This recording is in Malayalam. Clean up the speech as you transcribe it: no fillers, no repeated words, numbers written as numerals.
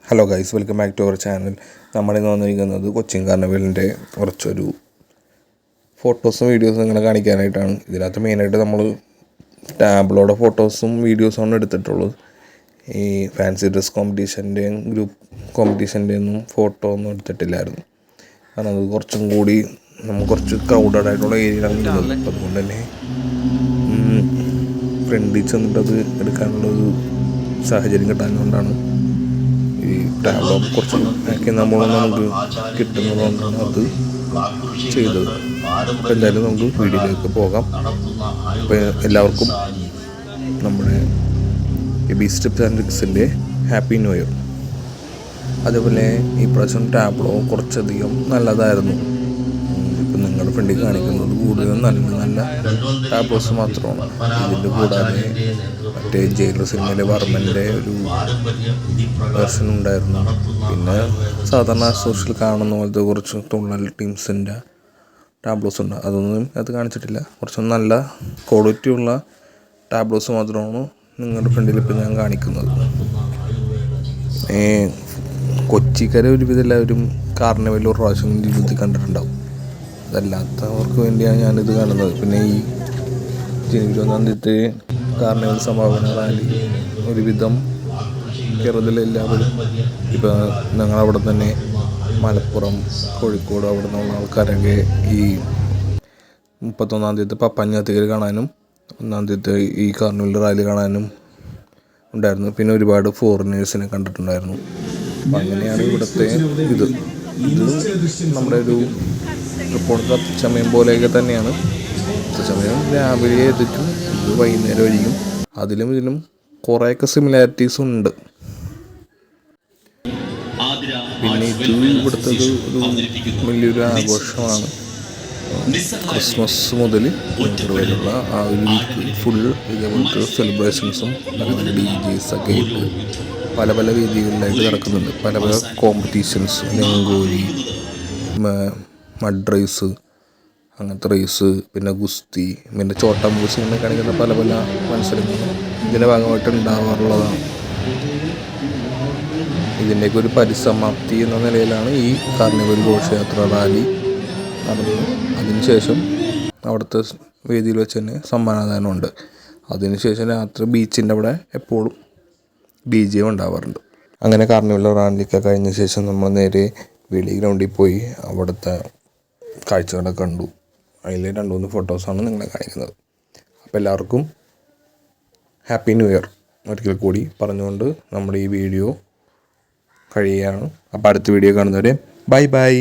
Hello guys, welcome back to our channel. നമ്മളിന്ന് വന്നിരിക്കുന്നത് കൊച്ചിൻ കാർണിവലിൻ്റെ കുറച്ചൊരു ഫോട്ടോസും വീഡിയോസും നിങ്ങളെ കാണിക്കാനായിട്ടാണ്. ഇതിനകത്ത് മെയിനായിട്ട് നമ്മൾ ടാബ്ലോയുടെ ഫോട്ടോസും വീഡിയോസുമാണ് എടുത്തിട്ടുള്ളത്. ഈ ഫാൻസി ഡ്രസ് കോമ്പറ്റീഷൻ്റെയും ഗ്രൂപ്പ് കോമ്പറ്റീഷൻ്റെയും ഒന്നും ഫോട്ടോ ഒന്നും എടുത്തിട്ടില്ലായിരുന്നു. കാരണം അത് കുറച്ചും കൂടി നമ്മൾ കുറച്ച് ക്രൗഡഡ് ആയിട്ടുള്ള ഏരിയയിലാണ് ഇരുന്നത്. അതുകൊണ്ട് തന്നെ ഫ്രണ്ടിൽ ചെന്നിട്ടത് എടുക്കാനുള്ളൊരു സാഹചര്യം കിട്ടാനുകൊണ്ടാണ് ഈ ടാബ്ലോ കുറച്ച് ആക്കി നമുക്ക് കിട്ടുന്നതുകൊണ്ടാണ് അത് ചെയ്തത്. അപ്പോൾ എന്തായാലും നമുക്ക് വീഡിയോയിലേക്ക് പോകാം. അപ്പോൾ എല്ലാവർക്കും നമ്മുടെ ബീസ്റ്റ് ടിപ്സ് ആൻഡ് ട്രിക്സിൻ്റെ ഹാപ്പി ന്യൂ ഇയർ. അതേപോലെ ഈ പ്രാവശ്യം ടാബ്ലോ കുറച്ചധികം നല്ലതായിരുന്നു. ഇപ്പം നിങ്ങളുടെ ഫ്രണ്ടിൽ കാണിക്കുന്നത് കൂടുതലും നല്ല ടാബ്ലോസ് മാത്രമാണ്. ഇതിൻ്റെ കൂടാതെ മറ്റേ ജയിലർ സിനിമയിലെ വർമ്മൻ്റെ ഒരു വെർഷൻ ഉണ്ടായിരുന്നു. പിന്നെ സാധാരണ സോഷ്യൽ കാണുന്ന പോലത്തെ കുറച്ച് തുള്ളൽ ടീംസിൻ്റെ ടാബ്ലോസ് ഉണ്ട്. അതൊന്നും അത് കാണിച്ചിട്ടില്ല. കുറച്ച് നല്ല ക്വാളിറ്റി ഉള്ള ടാബ്ലോസ് മാത്രമാണ് നിങ്ങളുടെ ഫ്രണ്ടിൽ ഇപ്പം ഞാൻ കാണിക്കുന്നത്. കൊച്ചിക്കാരെ ഒരുവിധം എല്ലാവരും കാർണിവൽ ഒരു പ്രാവശ്യം ജീവിതത്തിൽ കണ്ടിട്ടുണ്ടാവും. അതല്ലാത്തവർക്ക് വേണ്ടിയാണ് ഞാനിത് കാണുന്നത്. പിന്നെ ഈ ജനുവരി 1 കാർണിവൽ സംഭാവന റാലി ഒരുവിധം കേരളത്തിലെല്ലാവരും ഇപ്പം ഞങ്ങളവിടെ തന്നെ മലപ്പുറം, കോഴിക്കോട് അവിടെ നിന്നുള്ള ആൾക്കാരൊക്കെ ഈ 31 പപ്പഞ്ഞാത്തിക്കൽ കാണാനും 1 ഈ കാർണിവൽ റാലി കാണാനും ഉണ്ടായിരുന്നു. പിന്നെ ഒരുപാട് ഫോറിനേഴ്സിനെ കണ്ടിട്ടുണ്ടായിരുന്നു. അപ്പം അങ്ങനെയാണ് ഇവിടുത്തെ ഇത് നമ്മുടെ ഒരു റിപ്പോർട്ട് സമയം പോലെയൊക്കെ തന്നെയാണ്. സമയം രാവിലെ എത്തിക്കും, ഇത് വൈകുന്നേരം ഒഴിക്കും. അതിലും ഇതിലും കുറേയൊക്കെ സിമിലാരിറ്റീസ് ഉണ്ട്. പിന്നെ ഇത് ഇവിടുത്തെ ഒരു വലിയൊരു ആഘോഷമാണ്. ക്രിസ്മസ് മുതൽ വിൻ്റർ വരെയുള്ള ആ ഒരു വീക്ക് ഫുൾ ഇതേപോലത്തെ സെലിബ്രേഷൻസും അതുപോലെ DJs ഒക്കെ ആയിട്ട് പല പല വേദികളിലായിട്ട് നടക്കുന്നുണ്ട്. പല പല കോമ്പറ്റീഷൻസ്, നെങ്കോലി, മഡ് റേസ്, അങ്ങനത്തെ റേസ്, പിന്നെ ഗുസ്തി, പിന്നെ ചോട്ടാ മൂസി ഇങ്ങനെ കാണിക്കുന്ന പല പല മത്സരങ്ങളും ഇതിൻ്റെ ഭാഗമായിട്ട് ഉണ്ടാവാറുള്ളതാണ്. ഇതിൻ്റെയൊക്കെ ഒരു പരിസമാപ്തി എന്ന നിലയിലാണ് ഈ കാർണിവൽ ഘോഷയാത്ര റാലി നടന്നത്. അതിനുശേഷം അവിടുത്തെ വേദിയിൽ വെച്ച് തന്നെ സമ്മാനദാനമുണ്ട്. അതിനുശേഷം രാത്രി ബീച്ചിൻ്റെ അവിടെ എപ്പോഴും DJ ഉണ്ടാവാറുണ്ട്. അങ്ങനെ കാർണിവൽ റാലിയൊക്കെ കഴിഞ്ഞ ശേഷം നമ്മൾ നേരെ വെളി ഗ്രൗണ്ടിൽ പോയി അവിടുത്തെ കാഴ്ചകളൊക്കെ കണ്ടു. അതിൽ 2-3 ഫോട്ടോസാണ് നിങ്ങളെ കാണിക്കുന്നത്. അപ്പോൾ എല്ലാവർക്കും ഹാപ്പി ന്യൂ ഇയർ ഒരിക്കൽ കൂടി പറഞ്ഞുകൊണ്ട് നമ്മുടെ ഈ വീഡിയോ കഴിയുകയാണ്. അപ്പോൾ അടുത്ത വീഡിയോ കാണുന്നവരെ ബൈ.